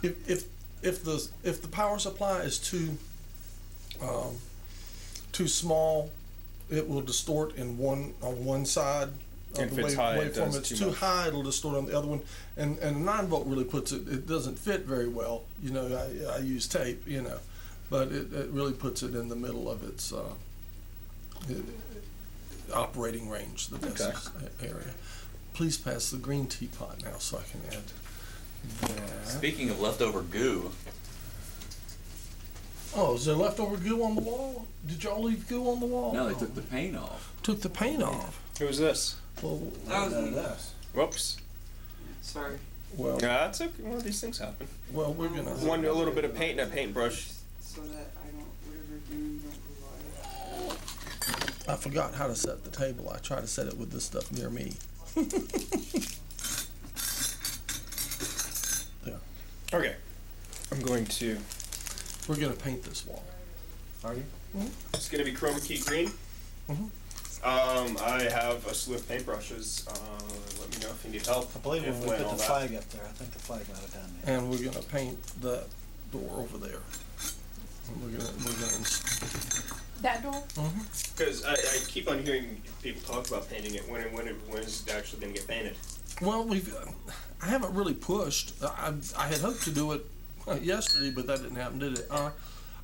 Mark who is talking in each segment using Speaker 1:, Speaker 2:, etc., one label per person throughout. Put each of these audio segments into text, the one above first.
Speaker 1: If the power supply is too small, it will distort on one side.
Speaker 2: If it's high, it does
Speaker 1: it's
Speaker 2: too
Speaker 1: too
Speaker 2: much.
Speaker 1: high, it'll distort on the other one. And a 9-volt really puts it. It doesn't fit very well. I use tape. But it really puts it in the middle of its operating range, the best area. Please pass the green teapot now so I can add that.
Speaker 3: Speaking of leftover goo,
Speaker 1: Oh, is there leftover goo on the wall? Did y'all leave goo on the wall?
Speaker 3: no, they took the paint off.
Speaker 1: Took the paint off.
Speaker 2: Who's this?
Speaker 1: Well,
Speaker 4: That was us.
Speaker 2: Whoops.
Speaker 4: Sorry.
Speaker 1: well,
Speaker 2: Yeah, it's okay. Well, these things happen.
Speaker 1: we're gonna.
Speaker 2: A little bit of paint and a paintbrush.
Speaker 4: So that I don't, whatever you don't provide.
Speaker 1: I forgot how to set the table. I try to set it with this stuff near me. Yeah,
Speaker 2: Okay. I'm going to.
Speaker 1: we're gonna paint this wall.
Speaker 4: Are you?
Speaker 2: It's going to be chroma key green.
Speaker 1: Mhm.
Speaker 2: I have a slew of paintbrushes. Let me know if you need help.
Speaker 5: I believe when
Speaker 2: If
Speaker 5: we put
Speaker 2: all
Speaker 5: the
Speaker 2: that.
Speaker 5: flag up there, I think the flag might have done that.
Speaker 1: And we're gonna paint the door over there. And we're gonna.
Speaker 6: That door?
Speaker 2: Because I keep on hearing people talk about painting it. When is it actually going to get painted?
Speaker 1: Well, I haven't really pushed. I had hoped to do it yesterday, but that didn't happen, did it? I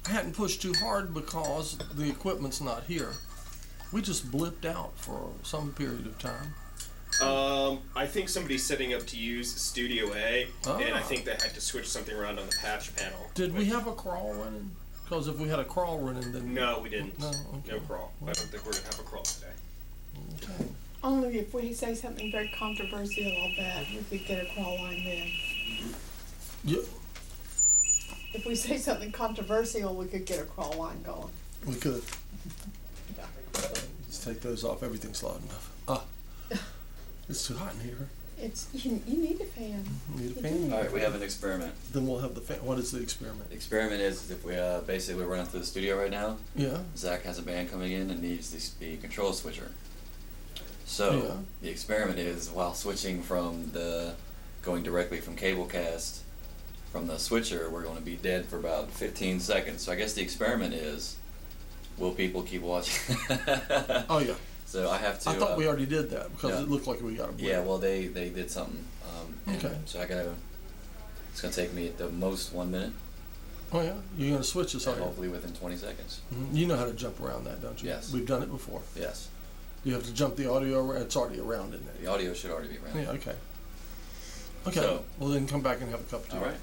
Speaker 1: hadn't pushed too hard because the equipment's not here. We just blipped out for some period of time.
Speaker 2: I think somebody's setting up to use Studio A, and I
Speaker 1: Ah.
Speaker 2: think they had to switch something around on the patch panel.
Speaker 1: Did we have a crawl running? Because if we had a crawl running, then
Speaker 2: No, we didn't.
Speaker 1: No, okay.
Speaker 2: No crawl. I don't think we're going to have a crawl today.
Speaker 1: Okay.
Speaker 6: Only if we say something very controversial, I'll bet we could get a crawl line then.
Speaker 1: Yeah,
Speaker 6: If we say something controversial, we could get a crawl line going.
Speaker 1: we could. Let's take those off. Everything's loud enough. It's too hot in here.
Speaker 6: You need a fan.
Speaker 1: Need a
Speaker 6: You
Speaker 1: fan?
Speaker 6: do.
Speaker 3: All right, we have an experiment.
Speaker 1: Then we'll have the fan. What is the experiment?
Speaker 3: The experiment is if we basically we're running through the studio right now.
Speaker 1: Yeah.
Speaker 3: Zach has a band coming in and needs the control switcher. So
Speaker 1: Yeah.
Speaker 3: the experiment is while switching from going directly from cablecast from the switcher, we're going to be dead for about 15 seconds. So I guess the experiment is, will people keep watching?
Speaker 1: Oh yeah.
Speaker 3: So I have to.
Speaker 1: I thought we already did that because
Speaker 3: yeah.
Speaker 1: it looked like we got a blip.
Speaker 3: Yeah, well they did something. And
Speaker 1: Okay.
Speaker 3: So it's gonna take me at the most 1 minute.
Speaker 1: Oh yeah. You're gonna switch this,
Speaker 3: And
Speaker 1: are you?
Speaker 3: hopefully within 20 seconds.
Speaker 1: You know how to jump around that, don't you?
Speaker 3: Yes.
Speaker 1: We've done it before.
Speaker 3: Yes.
Speaker 1: You have to jump the audio around. It's already around, isn't it?
Speaker 3: The audio should already be around.
Speaker 1: Yeah. Okay. Okay.
Speaker 3: So-
Speaker 1: Well, then come back and have a cup of tea.
Speaker 3: All right.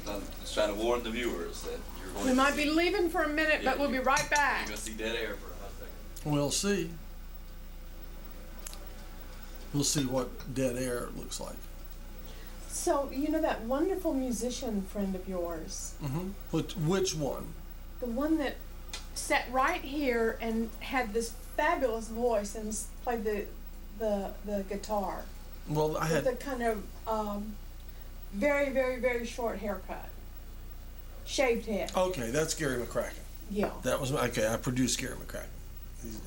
Speaker 3: I'm just trying to warn the viewers that you're going
Speaker 6: We
Speaker 3: to
Speaker 6: might
Speaker 3: see,
Speaker 6: be leaving for a minute,
Speaker 3: Yeah,
Speaker 6: but we'll be
Speaker 3: you-
Speaker 6: right
Speaker 3: you're
Speaker 6: back.
Speaker 3: going to see dead air for a hot second.
Speaker 1: We'll see. We'll see what dead air looks like.
Speaker 6: So, you know that wonderful musician friend of yours?
Speaker 1: Which one?
Speaker 6: The one that sat right here and had this fabulous voice and played the guitar.
Speaker 1: Well, I
Speaker 6: With a
Speaker 1: had.
Speaker 6: kind of very, very, very short haircut. Shaved head.
Speaker 1: Okay, that's Gary McCracken.
Speaker 6: Yeah.
Speaker 1: That was okay. I produced Gary McCracken.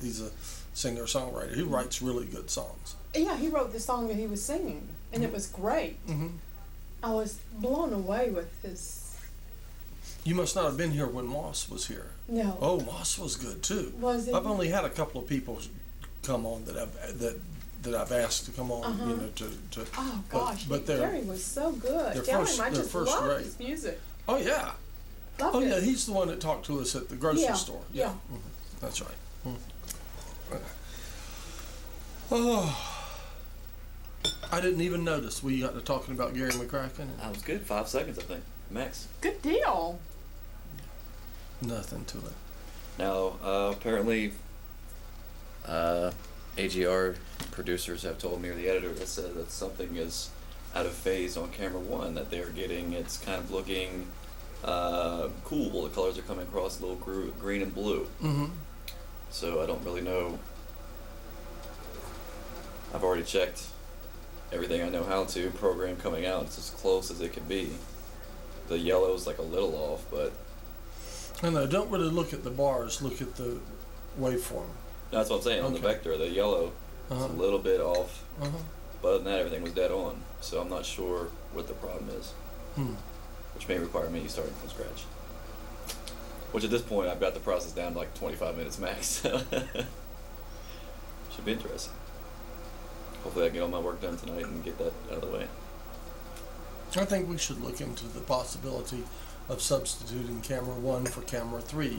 Speaker 1: He's a singer-songwriter. He writes really good songs.
Speaker 6: Yeah, he wrote the song that he was singing, and it was great.
Speaker 1: Mhm.
Speaker 6: I was blown away with his.
Speaker 1: You must not have been here when Moss was here.
Speaker 6: No.
Speaker 1: Oh, Moss was good too.
Speaker 6: Was he?
Speaker 1: I've only had a couple of people come on that I've asked to come on.
Speaker 6: Uh-huh.
Speaker 1: You know, to.
Speaker 6: Oh gosh,
Speaker 1: but they're.
Speaker 6: Jerry was so good.
Speaker 1: they're
Speaker 6: Tell
Speaker 1: first-
Speaker 6: him I
Speaker 1: they're
Speaker 6: just
Speaker 1: first
Speaker 6: love
Speaker 1: rate.
Speaker 6: his music.
Speaker 1: Oh yeah.
Speaker 6: Loved
Speaker 1: Oh
Speaker 6: it.
Speaker 1: yeah. He's the one that talked to us at the grocery
Speaker 6: Yeah,
Speaker 1: store.
Speaker 6: yeah.
Speaker 1: Mhm. That's right. Oh. I didn't even notice we got to talking about Gary McCracken. And
Speaker 3: That was good. 5 seconds, I think. Max.
Speaker 6: Good deal.
Speaker 1: nothing to it.
Speaker 3: Now, apparently, AGR producers have told me, or the editor has said that something is out of phase on camera one, that they're getting, it's kind of looking cool. The colors are coming across a little green and blue.
Speaker 1: Mm-hmm.
Speaker 3: So I don't really know. I've already checked everything I know how to. Program coming out, it's as close as it can be. The yellow's like a little off, but
Speaker 1: And I don't really look at the bars. Look at the waveform.
Speaker 3: that's what I'm saying. On the
Speaker 1: Okay.
Speaker 3: vector, the yellow is
Speaker 1: Uh-huh.
Speaker 3: a little bit off.
Speaker 1: Uh-huh.
Speaker 3: But other than that, everything was dead on. So I'm not sure what the problem is. which may require me starting from scratch. Which at this point, I've got the process down to like 25 minutes max. So should be interesting. Hopefully I can get all my work done tonight and get that out of the way.
Speaker 1: I think we should look into the possibility of substituting camera 1 for camera 3,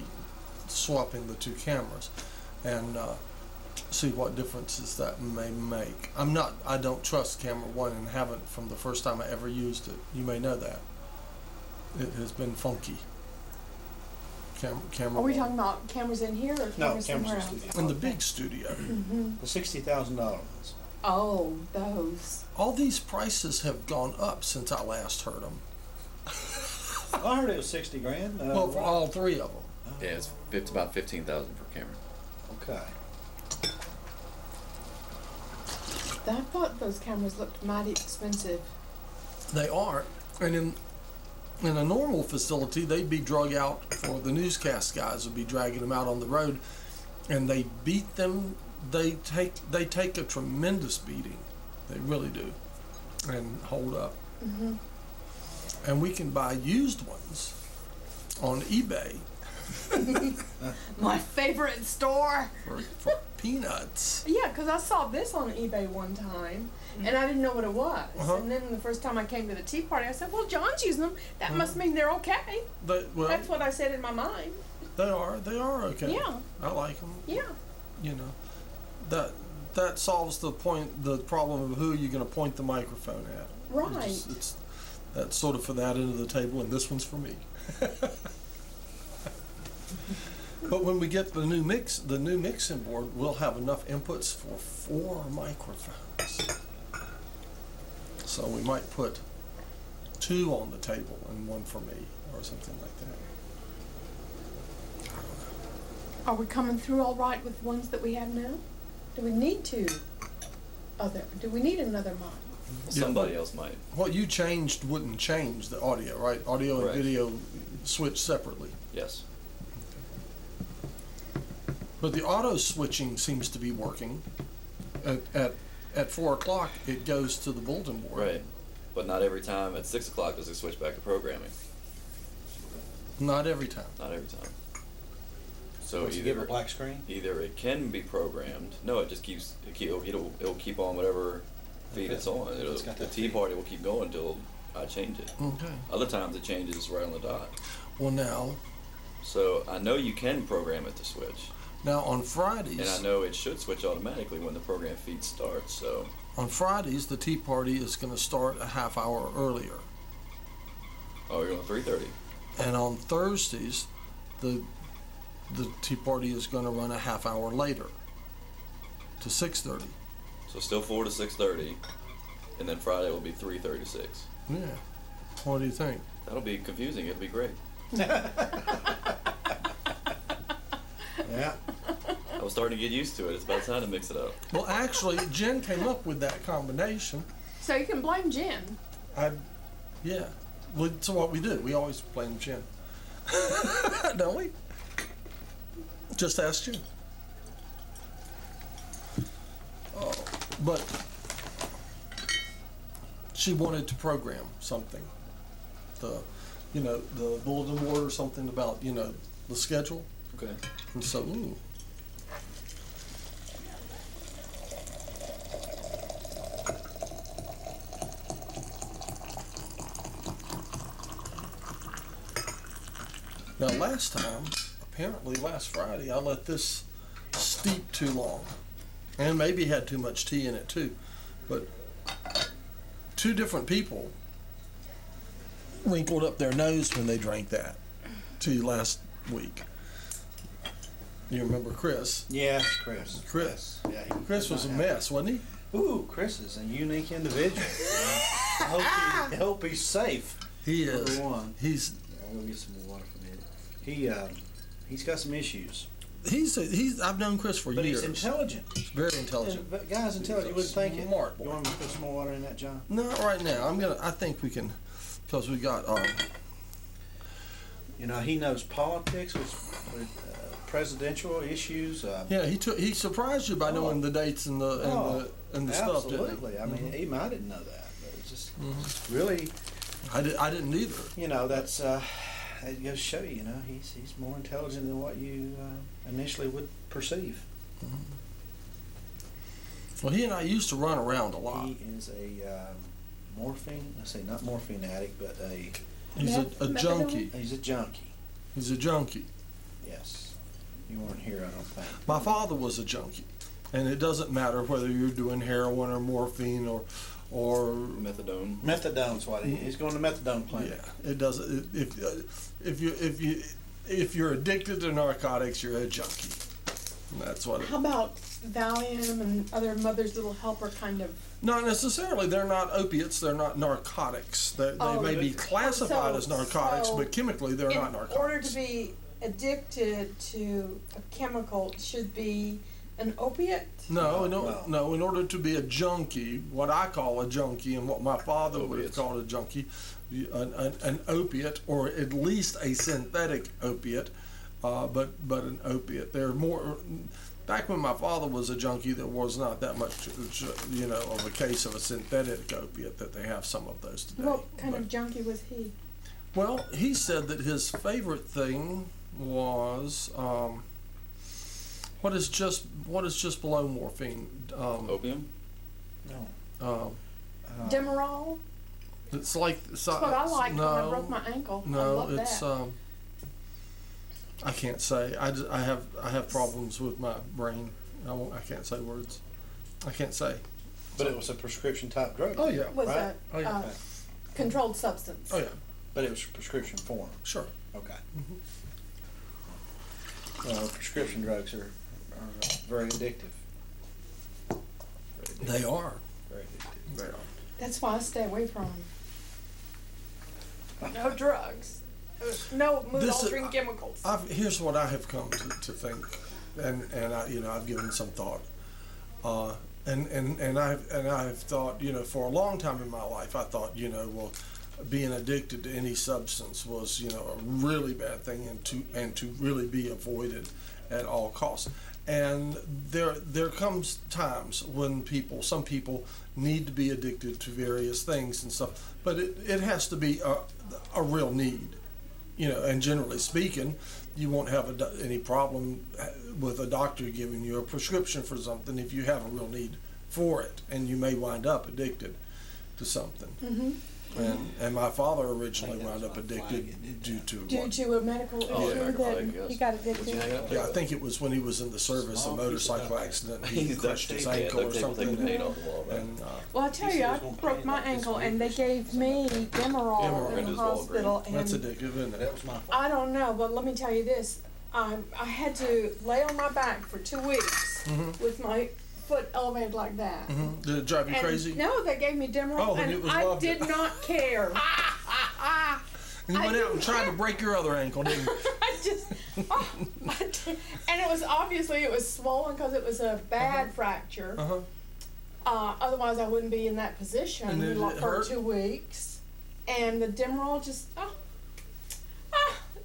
Speaker 1: swapping the two cameras, and see what differences that may make. I don't trust camera 1 and haven't from the first time I ever used it. You may know that. It has been funky. Camera
Speaker 6: Are we
Speaker 1: 1.
Speaker 6: talking about cameras in here or
Speaker 5: No,
Speaker 6: cameras somewhere
Speaker 5: cameras in
Speaker 6: else?
Speaker 5: studio.
Speaker 1: In the big studio.
Speaker 5: The $60,000 ones.
Speaker 6: Oh, those.
Speaker 1: All these prices have gone up since I last heard them.
Speaker 5: I heard it was 60 grand.
Speaker 1: Well, for all three of them.
Speaker 3: Yeah, it's about 15,000 per camera.
Speaker 5: Okay.
Speaker 6: I thought those cameras looked mighty expensive.
Speaker 1: They are. And in a normal facility, they'd be drug out, for the newscast guys would be dragging them out on the road, and they beat them. They take a tremendous beating. They really do, and hold up.
Speaker 6: Mm-hmm.
Speaker 1: And we can buy used ones on eBay
Speaker 6: My favorite store.
Speaker 1: for peanuts.
Speaker 6: Yeah, because I saw this on eBay one time, and I didn't know what it was.
Speaker 1: Uh-huh.
Speaker 6: And then the first time I came to the tea party, I said, well, John's using them. That must mean they're okay.
Speaker 1: Well,
Speaker 6: That's what I said in my mind.
Speaker 1: they are okay.
Speaker 6: Yeah.
Speaker 1: I like them.
Speaker 6: Yeah.
Speaker 1: You know, that solves the problem of who you're going to point the microphone at.
Speaker 6: Right.
Speaker 1: That's sort of for that end of the table, and this one's for me. But when we get the new mixing board, we'll have enough inputs for 4 microphones. So we might put 2 on the table and 1 for me, or something like that. I don't know.
Speaker 6: Are we coming through all right with ones that we have now? Do we need do we need another mic?
Speaker 3: Somebody else might.
Speaker 1: What you changed wouldn't change the audio, right? Audio and
Speaker 3: Correct.
Speaker 1: video switch separately.
Speaker 3: Yes.
Speaker 1: But the auto switching seems to be working. At 4 o'clock, it goes to the bulletin board.
Speaker 3: Right. But not every time at 6 o'clock does it switch back to programming.
Speaker 1: Not every time.
Speaker 3: Not every time. So
Speaker 5: Once you give a black screen?
Speaker 3: either it can be programmed. No, it just it'll keep on whatever feed
Speaker 5: Okay.
Speaker 3: it's on.
Speaker 5: It's got
Speaker 3: The
Speaker 5: that
Speaker 3: tea
Speaker 5: feed.
Speaker 3: party will keep going until I change it.
Speaker 1: Okay.
Speaker 3: Other times it changes right on the dot.
Speaker 1: Well, now
Speaker 3: So I know you can program it to switch,
Speaker 1: on Fridays,
Speaker 3: and I know it should switch automatically when the program feed starts. So
Speaker 1: the tea party is going to start a half hour earlier,
Speaker 3: you're going 3:30.
Speaker 1: and on Thursdays, the tea party is going to run a half hour later, to 6:30.
Speaker 3: So still 4 to 6:30, and then Friday will be 3:30 to 6.
Speaker 1: Yeah. What do you think?
Speaker 3: That'll be confusing. It'll be great.
Speaker 5: Yeah.
Speaker 3: I was starting to get used to it. It's about time to mix it up.
Speaker 1: Well, actually, Jen came up with that combination.
Speaker 6: So you can blame Jen.
Speaker 1: Yeah. Well, so what we do, we always blame Jen. Don't we? Just ask Jen. But she wanted to program something. The bulletin board or something about, the schedule.
Speaker 3: Okay.
Speaker 1: And so, Now, last Friday, I let this steep too long. And maybe had too much tea in it too. But 2 different people wrinkled up their nose when they drank that tea last week. You remember Chris?
Speaker 5: Yeah, Chris.
Speaker 1: Chris.
Speaker 5: Yeah,
Speaker 1: Chris was a mess, wasn't he?
Speaker 5: Ooh, Chris is a unique individual. I hope he's safe.
Speaker 1: He
Speaker 5: Number
Speaker 1: is.
Speaker 5: one.
Speaker 1: He's
Speaker 5: I'll go get some more water from here. He's got some issues.
Speaker 1: I've known Chris for
Speaker 5: But
Speaker 1: years.
Speaker 5: he's intelligent.
Speaker 1: Very intelligent.
Speaker 5: But guy's intelligent. You wouldn't think it.
Speaker 1: Smart
Speaker 5: You
Speaker 1: boy.
Speaker 5: want me to put some more water in that, John?
Speaker 1: Not right now. I think we can, because we got
Speaker 5: He knows politics with presidential issues.
Speaker 1: yeah, he surprised you by knowing the dates and the stuff, didn't he?
Speaker 5: Absolutely. I mean, even I didn't know that. But it's just really
Speaker 1: I didn't either.
Speaker 5: You know, that's it goes to show you, you know, he's more intelligent than what you initially would perceive.
Speaker 1: Well, he and I used to run around a lot.
Speaker 5: He is a morphine. Let's say not morphine addict, but
Speaker 1: He's a junkie.
Speaker 5: he's a junkie.
Speaker 1: He's a junkie.
Speaker 5: Yes, you weren't here, I don't think.
Speaker 1: My father was a junkie, and it doesn't matter whether you're doing heroin or morphine or
Speaker 3: Methadone.
Speaker 5: Methadone's what he is. He's going to methadone clinic.
Speaker 1: yeah, it doesn't. If you're addicted to narcotics, you're a junkie. And that's what.
Speaker 6: How about Valium and other Mother's Little Helper kind of?
Speaker 1: Not necessarily. They're not opiates. They're not narcotics. They
Speaker 6: Oh,
Speaker 1: may be classified
Speaker 6: so-
Speaker 1: as narcotics,
Speaker 6: so
Speaker 1: but chemically they're not narcotics.
Speaker 6: In order to be addicted to a chemical, it should be an opiate?
Speaker 1: No,
Speaker 5: No.
Speaker 1: no. In order to be a junkie, what I call a junkie, and what my father would have
Speaker 3: Opiates.
Speaker 1: called a junkie, an opiate, or at least a synthetic opiate, but an opiate. There are more. Back when my father was a junkie, there was not that much, of a case of a synthetic opiate that they have some of those today.
Speaker 6: What kind
Speaker 1: But-
Speaker 6: of junkie was he?
Speaker 1: Well, he said that his favorite thing was what is just below morphine.
Speaker 3: Opium?
Speaker 5: No.
Speaker 6: Demerol?
Speaker 1: It's like
Speaker 6: That's what I liked when I broke my ankle. I
Speaker 1: No,
Speaker 6: love
Speaker 1: it's
Speaker 6: that.
Speaker 1: I can't say. I have problems with my brain. I can't say words. I can't say.
Speaker 5: But it was a prescription type drug.
Speaker 1: Oh yeah.
Speaker 6: Was
Speaker 5: right.
Speaker 1: Oh, yeah.
Speaker 6: a controlled substance.
Speaker 1: Oh yeah.
Speaker 5: But it was prescription form.
Speaker 1: Sure.
Speaker 5: Okay. Well, prescription drugs are very addictive. Very addictive.
Speaker 1: They are.
Speaker 5: Very addictive.
Speaker 1: They are.
Speaker 6: That's why I stay away from them. No drugs. No mood-altering chemicals.
Speaker 1: Here's what I have come to think, and I've given some thought, and I've thought, for a long time in my life, I thought, being addicted to any substance was, a really bad thing, and to really be avoided at all costs. And there comes times when some people need to be addicted to various things and stuff, but it has to be a real need. And generally speaking, you won't have any problem with a doctor giving you a prescription for something if you have a real need for it, and you may wind up addicted to something.
Speaker 6: Mm-hmm.
Speaker 1: And my father originally wound up addicted due to
Speaker 6: Due to a medical
Speaker 3: Oh,
Speaker 6: issue
Speaker 3: yeah,
Speaker 6: that
Speaker 3: I guess.
Speaker 6: he got
Speaker 3: Was he
Speaker 6: addicted.
Speaker 3: hanging out
Speaker 1: yeah, I
Speaker 3: there?
Speaker 1: think it was when he was in the service, a motorcycle accident. He
Speaker 3: He's
Speaker 1: crushed
Speaker 3: duct
Speaker 1: his
Speaker 3: tape, yeah,
Speaker 1: ankle or
Speaker 3: duct tape will take
Speaker 1: something.
Speaker 3: the paint off the wall, right?
Speaker 1: And
Speaker 6: Well, I tell
Speaker 5: He
Speaker 6: you,
Speaker 5: said
Speaker 6: I
Speaker 5: he was gonna
Speaker 6: broke
Speaker 5: pay
Speaker 6: my
Speaker 5: like this
Speaker 6: ankle
Speaker 5: week
Speaker 6: and
Speaker 5: or
Speaker 6: they gave me Demerol
Speaker 3: Demerol
Speaker 6: in the
Speaker 3: is all
Speaker 6: hospital.
Speaker 1: that's
Speaker 6: And
Speaker 1: addictive, isn't
Speaker 5: That
Speaker 1: it?
Speaker 5: was my fault.
Speaker 6: I don't know, but let me tell you this. I had to lay on my back for 2 weeks with my foot elevated like that.
Speaker 1: Did it drive you
Speaker 6: And
Speaker 1: crazy?
Speaker 6: no, they gave me Demerol,
Speaker 1: Oh, and it
Speaker 6: and
Speaker 1: was
Speaker 6: I
Speaker 1: loved
Speaker 6: did
Speaker 1: it.
Speaker 6: not care.
Speaker 1: And you
Speaker 6: I
Speaker 1: went out and
Speaker 6: didn't
Speaker 1: tried to
Speaker 6: care.
Speaker 1: break your other ankle, didn't you?
Speaker 6: I just, and it was obviously it was swollen because it was a bad fracture.
Speaker 1: Uh-huh.
Speaker 6: Otherwise, I wouldn't be in that position
Speaker 1: And did it
Speaker 6: for
Speaker 1: hurt?
Speaker 6: 2 weeks. And the Demerol just,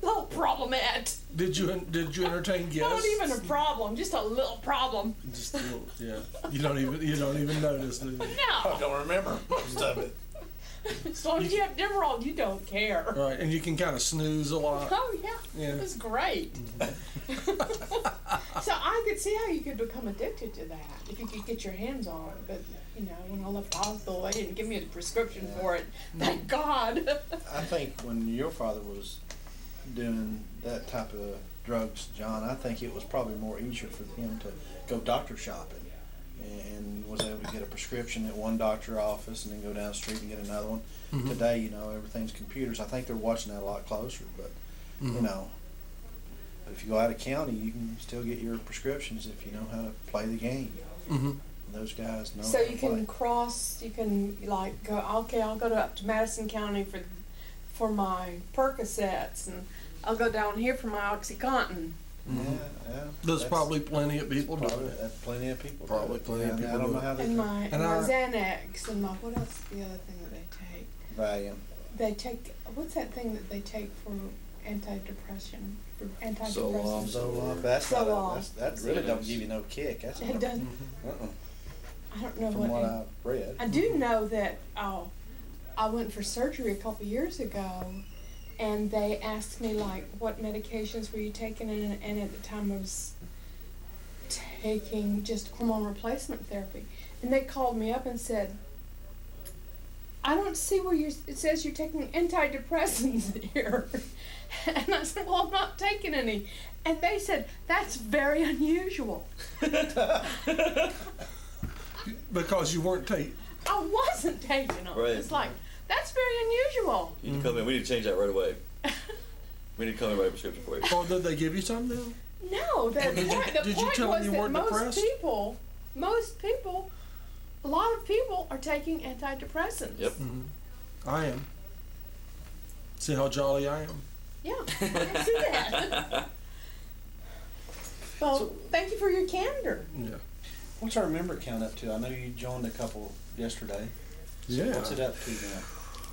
Speaker 6: little problemette.
Speaker 1: Did you entertain guests?
Speaker 6: Not even a problem, just a little problem.
Speaker 1: Just a little, yeah. You don't even notice, do you?
Speaker 5: I
Speaker 6: No,
Speaker 5: don't remember most of it.
Speaker 6: as long as you have Demerol, you don't care.
Speaker 1: Right, and you can kind of snooze a lot.
Speaker 6: Oh yeah,
Speaker 1: Yeah.
Speaker 6: it was great. So I could see how you could become addicted to that if you could get your hands on it. But when I left the hospital, they didn't give me a prescription for it. Thank God.
Speaker 5: I think when your father was doing that type of drugs, John, I think it was probably more easier for him to go doctor shopping and was able to get a prescription at one doctor office and then go down the street and get another one. Today, everything's computers. I think they're watching that a lot closer, but but if you go out of county, you can still get your prescriptions if you know how to play the game. Those guys know
Speaker 6: So
Speaker 5: how to
Speaker 6: you
Speaker 5: play.
Speaker 6: can cross. You can go. Okay, I'll go up to Madison County for my Percocets, and I'll go down here for my OxyContin.
Speaker 5: Yeah.
Speaker 1: There's
Speaker 5: That's
Speaker 1: probably plenty of people doing
Speaker 5: probably,
Speaker 1: it.
Speaker 5: that's plenty of people.
Speaker 1: Probably
Speaker 5: do it.
Speaker 1: plenty of
Speaker 5: Yeah,
Speaker 1: people
Speaker 5: I don't
Speaker 1: do
Speaker 5: know
Speaker 1: it.
Speaker 5: how they
Speaker 6: And
Speaker 5: do
Speaker 6: my
Speaker 1: And I-
Speaker 6: Xanax and my what else is the other thing that they take?
Speaker 5: Valium.
Speaker 6: They take what's that thing that they take for antidepressant? For antidepressants.
Speaker 3: Zoloft.
Speaker 5: Zoloft. That's not.
Speaker 6: Zoloft.
Speaker 5: That really don't
Speaker 3: Xanax.
Speaker 5: give you no kick. That's
Speaker 6: It doesn't.
Speaker 5: Uh-uh.
Speaker 6: I don't know
Speaker 5: From what I've read.
Speaker 6: I do know that I went for surgery a couple years ago, and they asked me like, what medications were you taking? And at the time I was taking just hormone replacement therapy. And they called me up and said, I don't see where it says you're taking antidepressants here. And I said, well, I'm not taking any. And they said, that's very unusual.
Speaker 1: Because you weren't taking.
Speaker 6: I wasn't taking them.
Speaker 3: Right.
Speaker 6: It's like, that's very unusual.
Speaker 3: You need to come in. We need to change that right away. We need to come in and write a prescription for you.
Speaker 1: Or did they give you some then?
Speaker 6: No, the
Speaker 1: Did you-
Speaker 6: point, the
Speaker 1: did you
Speaker 6: point
Speaker 1: tell them
Speaker 6: was
Speaker 1: you
Speaker 6: that
Speaker 1: weren't depressed?
Speaker 6: most people, a lot of people are taking antidepressants.
Speaker 3: Yep.
Speaker 1: I am. See how jolly I am?
Speaker 6: Yeah, I can see that. Well, thank you for your candor.
Speaker 1: Yeah.
Speaker 5: What's our member count up to? I know you joined a couple yesterday.
Speaker 1: Yeah.
Speaker 5: What's it up to now?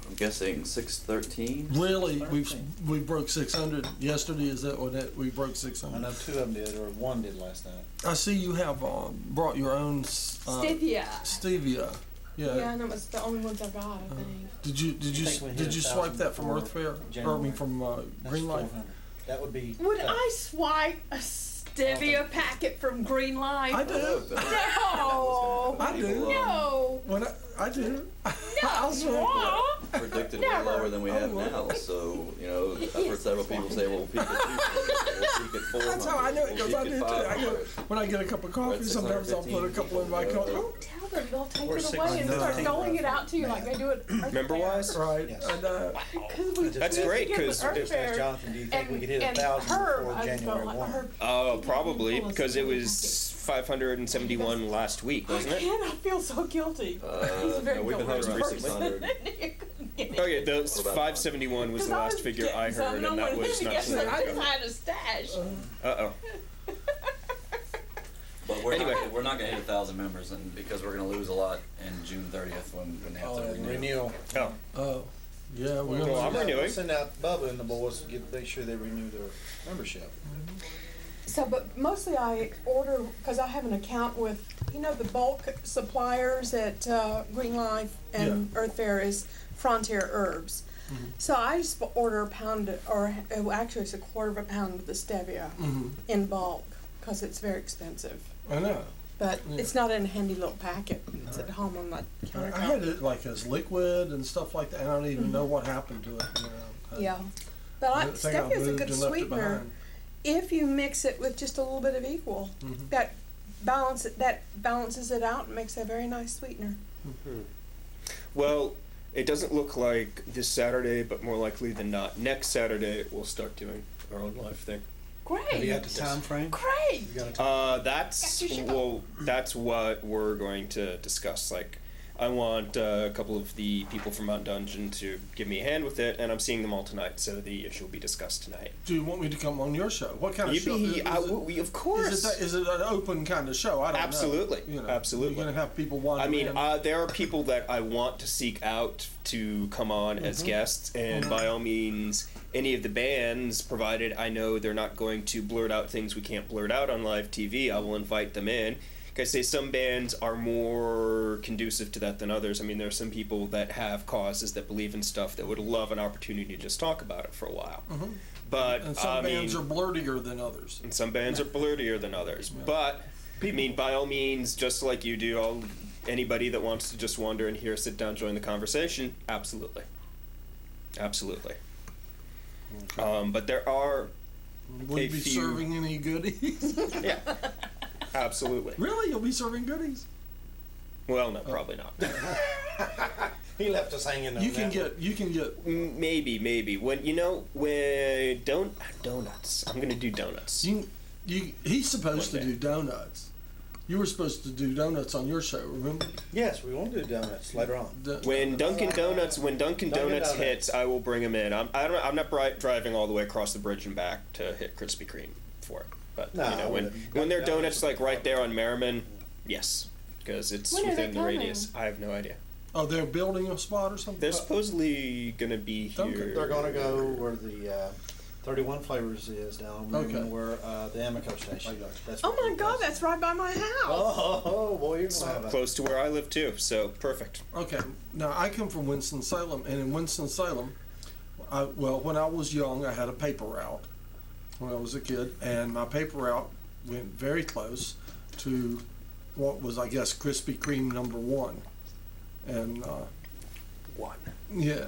Speaker 3: I'm guessing 613.
Speaker 1: Really, we broke 600 yesterday. Is that what we broke
Speaker 5: I
Speaker 1: 600?
Speaker 5: know two of them did, or one did last night.
Speaker 1: I see you have brought your own
Speaker 6: Stevia.
Speaker 1: stevia. Yeah.
Speaker 6: Yeah, and that was the only ones I got, I think.
Speaker 1: Did you
Speaker 5: think we hit
Speaker 1: swipe
Speaker 5: 1,000
Speaker 1: that from
Speaker 5: for
Speaker 1: Earth Fair? Or I
Speaker 5: January.
Speaker 1: mean from
Speaker 5: That's
Speaker 1: Green Light?
Speaker 5: 400. That would be.
Speaker 6: Would
Speaker 5: tough.
Speaker 6: I swipe a Stevia packet from Green Light?
Speaker 1: I do.
Speaker 6: No.
Speaker 1: I do.
Speaker 6: No.
Speaker 1: When I do. I'll swipe
Speaker 6: No.
Speaker 3: Predicted way
Speaker 6: Never.
Speaker 3: lower than we have now. So, you know, I've heard several people say, well, we'll peak at 200, we'll peak at 400.
Speaker 1: That's how I know it
Speaker 3: we'll
Speaker 1: goes.
Speaker 3: peak
Speaker 1: I
Speaker 3: at
Speaker 1: do too. I
Speaker 3: 500.
Speaker 1: when I get a cup of coffee,
Speaker 3: Right,
Speaker 1: sometimes I'll put a couple in my cup.
Speaker 6: Don't tell them. They'll take
Speaker 5: Or
Speaker 6: it away and
Speaker 5: 600.
Speaker 6: start doling it out to you like they do it.
Speaker 2: Member-wise?
Speaker 1: Right.
Speaker 5: Yes.
Speaker 1: And,
Speaker 2: That's great, because
Speaker 5: Just ask Jonathan, do you think we could hit 1,000 before January 1?
Speaker 2: Oh, probably, because it was 571 last week, wasn't
Speaker 6: I
Speaker 2: it?
Speaker 6: can't. I feel so guilty. He's a very
Speaker 3: No, we've been
Speaker 6: guilty
Speaker 3: hovering around
Speaker 6: person.
Speaker 3: 600.
Speaker 2: Okay, the 571 was the last figure I heard, and that was not too long
Speaker 6: I just
Speaker 2: ago.
Speaker 6: had a stash.
Speaker 2: Uh-oh.
Speaker 3: But we're
Speaker 2: Anyway.
Speaker 3: not going to hit 1,000 members, and because we're going to lose a lot in June 30th when they have
Speaker 5: Oh,
Speaker 3: to
Speaker 5: and
Speaker 3: renew.
Speaker 5: renewal.
Speaker 2: Oh.
Speaker 1: yeah, we're
Speaker 2: Well, I'm
Speaker 1: gonna.
Speaker 2: renewing.
Speaker 5: Send out Bubba and the boys to make sure they renew their membership.
Speaker 6: So, but mostly I order, because I have an account with, the bulk suppliers at Green Life and Earth Fair is Frontier Herbs. So I just order a pound, or actually it's a quarter of a pound of the stevia in bulk, because it's very expensive.
Speaker 1: I know.
Speaker 6: But
Speaker 1: Yeah.
Speaker 6: it's not in a handy little packet. It's at home on my countertop.
Speaker 1: I had it like as liquid and stuff like that. And I don't even know what happened to it.
Speaker 6: Yeah. But
Speaker 1: I think I
Speaker 6: stevia is a
Speaker 1: moved
Speaker 6: good
Speaker 1: and left it
Speaker 6: sweetener
Speaker 1: behind.
Speaker 6: if you mix it with just a little bit of equal. That balances it out and makes a very nice sweetener.
Speaker 2: Well, it doesn't look like this Saturday, but more likely than not, next Saturday we'll start doing our own live thing.
Speaker 6: Great.
Speaker 5: Have you got the time frame?
Speaker 6: Great.
Speaker 5: You got a time?
Speaker 2: That's
Speaker 6: Yes, you should go.
Speaker 2: that's what we're going to discuss. Like, I want a couple of the people from Mount Dungeon to give me a hand with it, and I'm seeing them all tonight, so the issue will be discussed tonight.
Speaker 1: Do you want me to come on your show? What kind of show?
Speaker 2: We of course.
Speaker 1: Is it an open kind of show? I don't
Speaker 2: Absolutely.
Speaker 1: know.
Speaker 2: Absolutely.
Speaker 1: You're gonna have people wander
Speaker 2: I mean,
Speaker 1: in.
Speaker 2: there are people that I want to seek out to come on as guests, and by all means, any of the bands, provided I know they're not going to blurt out things we can't blurt out on live TV, I will invite them in. Like I say, some bands are more conducive to that than others. I mean, there are some people that have causes that believe in stuff that would love an opportunity to just talk about it for a while. But
Speaker 1: and some bands are blurtier than others.
Speaker 2: and some bands are blurtier than others. But I mean, by all means, just like you do, anybody that wants to just wander in here, sit down, join the conversation, absolutely, absolutely. But there are
Speaker 1: Will you
Speaker 2: a
Speaker 1: be
Speaker 2: few-
Speaker 1: serving any goodies?
Speaker 2: yeah, absolutely.
Speaker 1: Really? You'll be serving goodies?
Speaker 2: Well, no, probably not.
Speaker 5: He left us hanging on
Speaker 1: You can
Speaker 5: that
Speaker 1: get
Speaker 2: Maybe when donuts. I'm gonna do donuts.
Speaker 1: he's supposed to
Speaker 2: One day.
Speaker 1: do donuts. You were supposed to do donuts on your show, remember?
Speaker 5: Yes, we want to do donuts later on.
Speaker 2: When Dunkin' Donuts
Speaker 5: Donuts.
Speaker 2: hits, I will bring them in. I'm not driving all the way across the bridge and back to hit Krispy Kreme for it. But
Speaker 5: No, I
Speaker 2: when
Speaker 5: wouldn't.
Speaker 2: they're donuts like right there on Merriman, yes, because it's
Speaker 6: When are
Speaker 2: within
Speaker 6: they
Speaker 2: the
Speaker 6: coming?
Speaker 2: radius. I have no idea.
Speaker 1: Oh, they're building a spot or something?
Speaker 2: They're supposedly gonna be
Speaker 1: Dunkin'.
Speaker 2: here.
Speaker 5: They're going to go where the 31 Flavors is down Marion
Speaker 1: Okay.
Speaker 5: where the Amoco station.
Speaker 1: I got you.
Speaker 5: That's
Speaker 6: Oh
Speaker 5: where
Speaker 6: my
Speaker 5: it
Speaker 6: God,
Speaker 5: was.
Speaker 6: that's right by my house.
Speaker 5: Oh, boy, you're gonna have a
Speaker 2: Close to where I live too, so perfect.
Speaker 1: Okay, now I come from Winston-Salem, and in Winston-Salem, when I was young, I had a paper route when I was a kid, and my paper route went very close to what was, I guess, Krispy Kreme #1. And,
Speaker 2: One.
Speaker 1: yeah,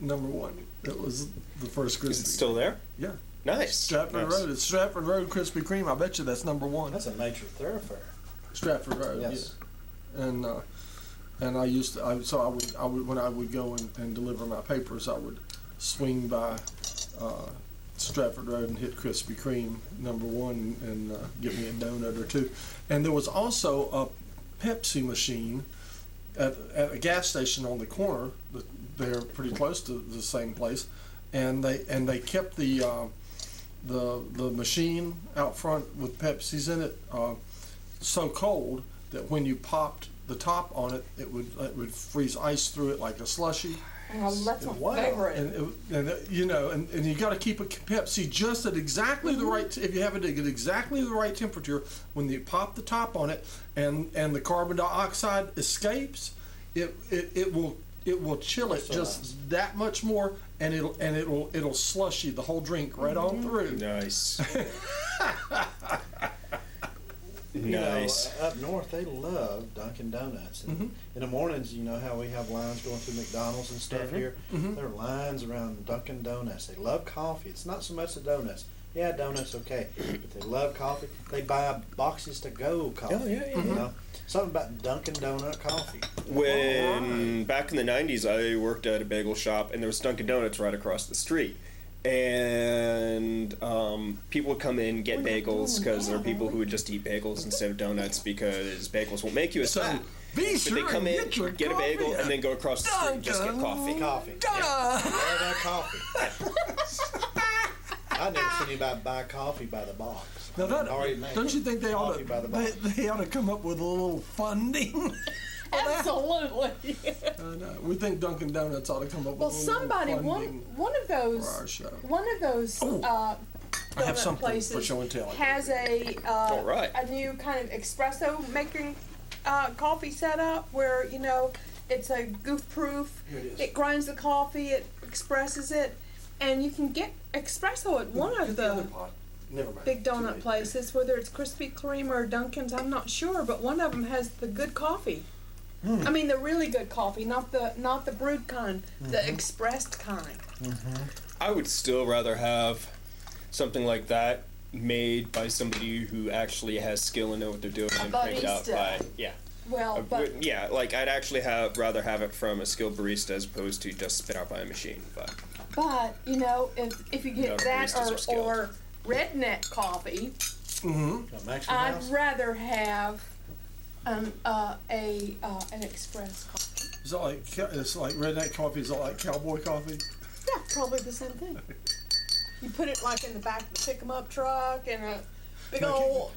Speaker 1: #1. It was the first Krispy.
Speaker 2: Is it still there?
Speaker 1: Yeah.
Speaker 2: Nice.
Speaker 1: Stratford
Speaker 2: Nice.
Speaker 1: Road. It's Stratford Road Krispy Kreme. I bet you that's #1.
Speaker 5: That's a major thoroughfare.
Speaker 1: Stratford Road.
Speaker 5: Yes.
Speaker 1: Yeah. And I used to. I would when I would go and deliver my papers, I would swing by Stratford Road and hit Krispy Kreme #1 and get me a donut or two. And there was also a Pepsi machine at a gas station on the corner. They're pretty close to the same place, and they kept the machine out front with Pepsis in it so cold that when you popped the top on it, it would freeze ice through it like a slushy.
Speaker 6: Oh, that's my
Speaker 5: Wow.
Speaker 6: favorite.
Speaker 1: And you got to keep a Pepsi just at exactly the right. If you have it at exactly the right temperature, when you pop the top on it, and the carbon dioxide escapes, it will chill it
Speaker 5: So
Speaker 1: just
Speaker 5: nice.
Speaker 1: that much more, and it'll slushy the whole drink right on through.
Speaker 2: Nice.
Speaker 5: You know,
Speaker 2: Nice.
Speaker 5: up north, they love Dunkin' Donuts. And in the mornings, you know how we have lines going through McDonald's and stuff here? There are lines around Dunkin' Donuts. They love coffee. It's not so much the donuts. Yeah, donuts okay, but they love coffee. They buy boxes to go coffee.
Speaker 2: Oh, yeah, yeah,
Speaker 5: You know? Something about Dunkin' Donut coffee.
Speaker 2: When back in the 90s, I worked at a bagel shop, and there was Dunkin' Donuts right across the street. And people would come in, get bagels, because there are people who would just eat bagels instead of donuts because bagels won't make you as fat.
Speaker 1: Be
Speaker 2: But
Speaker 1: sure
Speaker 2: they come
Speaker 1: and
Speaker 2: in,
Speaker 1: get your
Speaker 2: get a bagel,
Speaker 1: coffee
Speaker 2: and then go across the street and just get coffee.
Speaker 5: Coffee.
Speaker 1: Duh.
Speaker 5: Love that coffee. I've never seen anybody buy coffee by the box.
Speaker 1: Now that,
Speaker 5: Already made.
Speaker 1: don't you think they ought
Speaker 5: Coffee by the
Speaker 1: to
Speaker 5: box.
Speaker 1: they ought to come up with a little funding?
Speaker 6: Absolutely.
Speaker 1: I know. We think Dunkin' Donuts ought to come up
Speaker 6: Well,
Speaker 1: with a little
Speaker 6: somebody,
Speaker 1: funding
Speaker 6: one of
Speaker 1: for our
Speaker 6: those,
Speaker 1: show.
Speaker 6: donut
Speaker 1: I have something for
Speaker 6: places
Speaker 1: show and tell.
Speaker 6: has
Speaker 2: All right.
Speaker 6: a new kind of espresso making coffee setup where it's a goof proof.
Speaker 5: Here it is.
Speaker 6: It grinds the coffee, it expresses it, and you can get espresso at one of the
Speaker 1: pot. Never mind.
Speaker 6: big
Speaker 1: Too
Speaker 6: donut
Speaker 1: late.
Speaker 6: places, whether it's Krispy Kreme or Dunkin's, I'm not sure, but one of them has the good coffee. I mean the really good coffee, not the brewed kind, the expressed kind.
Speaker 2: I would still rather have something like that made by somebody who actually has skill and know what they're doing and cranked out
Speaker 6: barista.
Speaker 2: by
Speaker 6: Well, but
Speaker 2: yeah, like I'd actually rather have it from a skilled barista as opposed to just spit out by a machine. But
Speaker 6: if you get
Speaker 2: No,
Speaker 6: that
Speaker 2: baristas are skilled.
Speaker 6: or redneck coffee,
Speaker 5: Maxwell
Speaker 6: I'd
Speaker 5: House.
Speaker 6: rather have an express coffee.
Speaker 1: It's like redneck coffee. Is it like cowboy coffee?
Speaker 6: Yeah, probably the same thing. You put it like in the back of the pick 'em up truck and a big old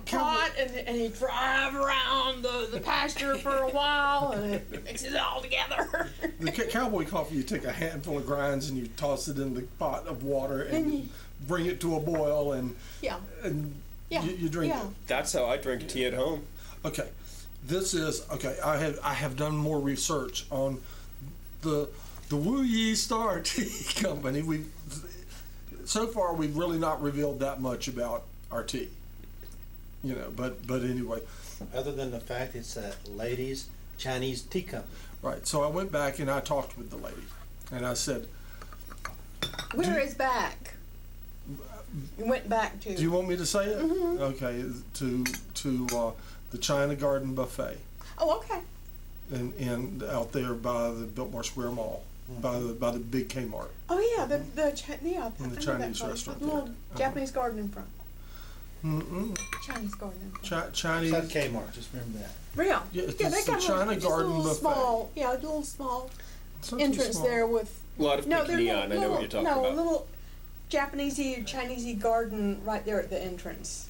Speaker 6: pot, and you drive around the pasture for a while, and it mixes it all together.
Speaker 1: The cowboy coffee, you take a handful of grinds and you toss it in the pot of water and
Speaker 6: And
Speaker 1: you
Speaker 6: you-
Speaker 1: bring it to a boil and
Speaker 6: Yeah. Yeah.
Speaker 1: you drink
Speaker 6: Yeah.
Speaker 1: it.
Speaker 2: that's how I drink tea at home.
Speaker 1: Okay, I have done more research on the Wu Yi Star Tea Company. So far we've really not revealed that much about our tea. But anyway,
Speaker 5: Other than the fact it's a ladies' Chinese tea company.
Speaker 1: right. So I went back and I talked with the lady, and I said,
Speaker 6: Where is back? You went back to.
Speaker 1: "Do you want me to say it?" Okay, to the China Garden Buffet.
Speaker 6: Oh, okay.
Speaker 1: And out there by the Biltmore Square Mall, by the big Kmart.
Speaker 6: Oh yeah, the
Speaker 1: In the
Speaker 6: I know that
Speaker 1: Chinese
Speaker 6: place.
Speaker 1: restaurant
Speaker 6: The little
Speaker 1: there.
Speaker 6: Japanese garden in front.
Speaker 1: Mm-mm.
Speaker 6: Chinese garden in front.
Speaker 1: Chinese.
Speaker 5: It's at Kmart, just remember that.
Speaker 6: Real.
Speaker 1: Yeah, it's
Speaker 6: they
Speaker 1: the
Speaker 6: got
Speaker 1: China
Speaker 6: just a
Speaker 1: Garden
Speaker 6: little
Speaker 1: Buffet.
Speaker 6: small, a little small
Speaker 1: It's not too
Speaker 6: entrance
Speaker 1: small.
Speaker 6: there with.
Speaker 2: A lot of pink
Speaker 6: there's
Speaker 2: neon. I know what you're talking
Speaker 6: a
Speaker 2: about.
Speaker 6: little Japanesey or Chinesey garden right there at the entrance.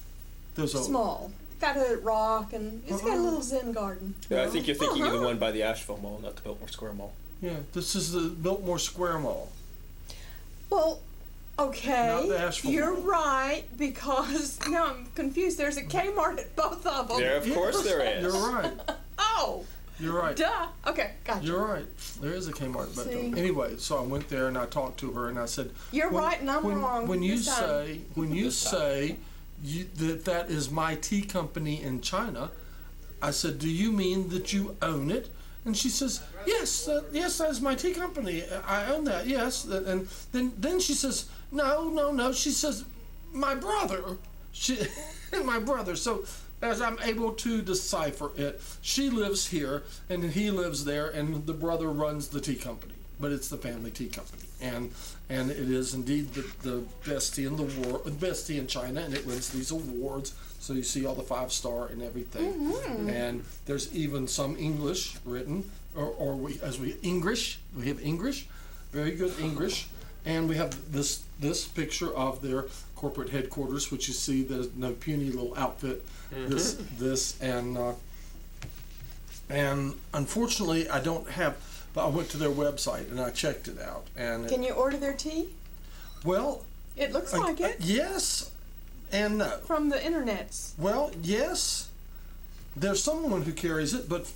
Speaker 1: There's a
Speaker 6: Small. Got a rock and it's got a little Zen garden.
Speaker 2: Yeah, I think you're thinking of the
Speaker 6: Uh-huh.
Speaker 2: one by the Asheville Mall, not the Biltmore Square Mall.
Speaker 1: yeah. This is the Biltmore Square Mall.
Speaker 6: Well, Okay,
Speaker 1: Not the Asheville
Speaker 6: you're
Speaker 1: one.
Speaker 6: right, because now I'm confused. There's a Kmart at both of them.
Speaker 2: There, of course, there is.
Speaker 1: You're right.
Speaker 6: Oh,
Speaker 1: You're right.
Speaker 6: duh. Okay, gotcha.
Speaker 1: You're right. There is a Kmart, but
Speaker 6: See?
Speaker 1: anyway, so I went there and I talked to her and I said,
Speaker 6: You're right and I'm wrong
Speaker 1: When you
Speaker 6: this time."
Speaker 1: say that is my tea company in China, I said, do you mean that you own it? And she says, yes, yes, that is my tea company. I own that, yes. And then she says, no. She says, my brother. My brother. So as I'm able to decipher it, she lives here and he lives there, and the brother runs the tea company. But it's the family tea company, and it is indeed the best tea in the world, best tea in China, and it wins these awards. So you see all the 5-star and everything, and there's even some English written, we have English, very good English, and we have this picture of their corporate headquarters, which you see there's no puny little outfit, this and unfortunately I don't have. But I went to their website and I checked it out, and
Speaker 6: Can you order their tea?
Speaker 1: well,
Speaker 6: It looks like it
Speaker 1: yes, and no.
Speaker 6: from the internets.
Speaker 1: Well, yes, there's someone who carries it, but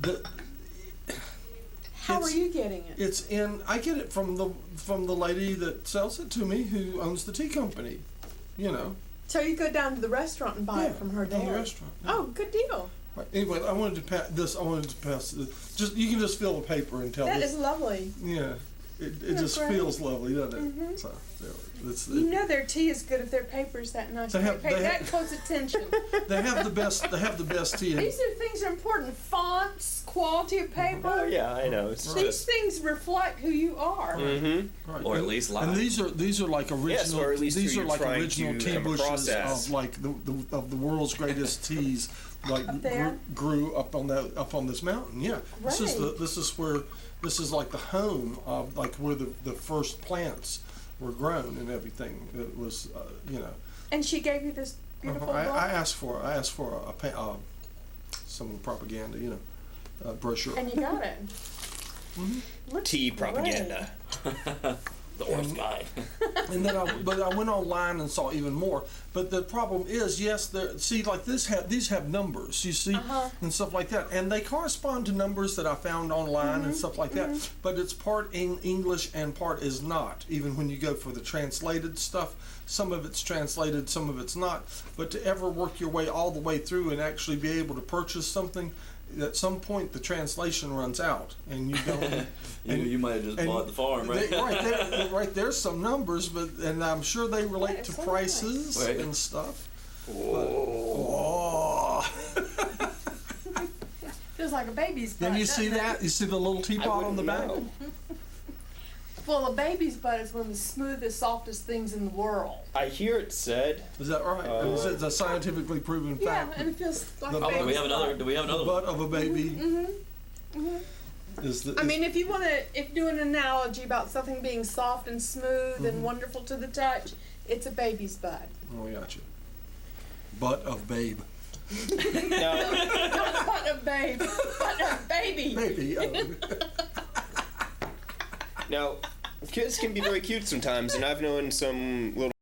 Speaker 1: the
Speaker 6: How are
Speaker 1: It's-
Speaker 6: you getting it?
Speaker 1: it's in. I get it from the lady that sells it to me, who owns the tea company. You know,
Speaker 6: So you go down to the restaurant and buy
Speaker 1: yeah,
Speaker 6: it from her
Speaker 1: from
Speaker 6: there.
Speaker 1: the restaurant. yeah.
Speaker 6: Oh, good deal.
Speaker 1: Right. Anyway, I wanted to pass this. Just you can just fill the paper and tell
Speaker 6: That
Speaker 1: this.
Speaker 6: is lovely.
Speaker 1: Yeah, it
Speaker 6: Isn't
Speaker 1: just
Speaker 6: that
Speaker 1: feels lovely, doesn't it? So it's,
Speaker 6: You know their tea is good if their paper's that nice.
Speaker 1: They have-
Speaker 6: Pay
Speaker 1: they
Speaker 6: that
Speaker 1: have-
Speaker 6: close attention.
Speaker 1: they have the best. They have the best tea.
Speaker 6: These are things that are important. Fonts, quality of paper.
Speaker 2: Oh yeah, I know. It's
Speaker 1: Right.
Speaker 6: These
Speaker 2: just.
Speaker 6: things reflect who you are.
Speaker 2: Mm-hmm.
Speaker 1: Right.
Speaker 3: Or at
Speaker 1: And-
Speaker 3: least
Speaker 1: And
Speaker 3: live.
Speaker 1: these are like original.
Speaker 2: Yes, or at least
Speaker 1: these
Speaker 2: who
Speaker 1: are
Speaker 2: you're
Speaker 1: like
Speaker 2: trying
Speaker 1: original
Speaker 2: to
Speaker 1: tea
Speaker 2: come
Speaker 1: bushes
Speaker 2: across as.
Speaker 1: of like of the world's greatest teas, like
Speaker 6: Up there?
Speaker 1: grew up on this mountain. Yeah, this is
Speaker 6: Right.
Speaker 1: this is like the home of like where the first plants were grown and everything. It was
Speaker 6: And she gave you this beautiful
Speaker 1: I
Speaker 6: book.
Speaker 1: asked for some propaganda, brochure.
Speaker 6: And you got it. Looks
Speaker 2: Tea
Speaker 6: great.
Speaker 2: propaganda.
Speaker 3: The orange guy.
Speaker 1: And then I went online and saw even more. But the problem is, yes, these have numbers, you see, and stuff like that, and they correspond to numbers that I found online and stuff like that. But it's part in English and part is not. Even when you go for the translated stuff, some of it's translated, some of it's not. But to ever work your way all the way through and actually be able to purchase something, at some point the translation runs out, and you don't.
Speaker 3: You might have just
Speaker 1: and
Speaker 3: bought the farm, right?
Speaker 1: Right there's some numbers, and I'm sure they relate
Speaker 6: That
Speaker 1: to
Speaker 6: is so
Speaker 1: prices
Speaker 3: nice. Right.
Speaker 1: and stuff.
Speaker 3: Whoa.
Speaker 1: Oh.
Speaker 6: Feels like a baby's butt.
Speaker 1: Then you see
Speaker 6: doesn't it?
Speaker 1: that? You see the little teapot on the back?
Speaker 2: know.
Speaker 6: Well, a baby's butt is one of the smoothest, softest things in the world.
Speaker 2: I hear it said.
Speaker 1: Is that right? Is it a scientifically proven
Speaker 6: Yeah,
Speaker 1: fact?
Speaker 6: and it feels like
Speaker 1: The-
Speaker 6: a
Speaker 3: Oh,
Speaker 6: baby's
Speaker 3: do we have another?
Speaker 6: butt.
Speaker 3: Do we have
Speaker 1: The
Speaker 3: another?
Speaker 1: butt of a baby is the.
Speaker 6: I mean, if you do an analogy about something being soft and smooth and wonderful to the touch, it's a baby's butt.
Speaker 1: Oh, we got you. Butt of babe.
Speaker 2: Now,
Speaker 6: Not butt of babe, butt of baby.
Speaker 1: Baby.
Speaker 2: now, kids can be very cute sometimes, and I've known some little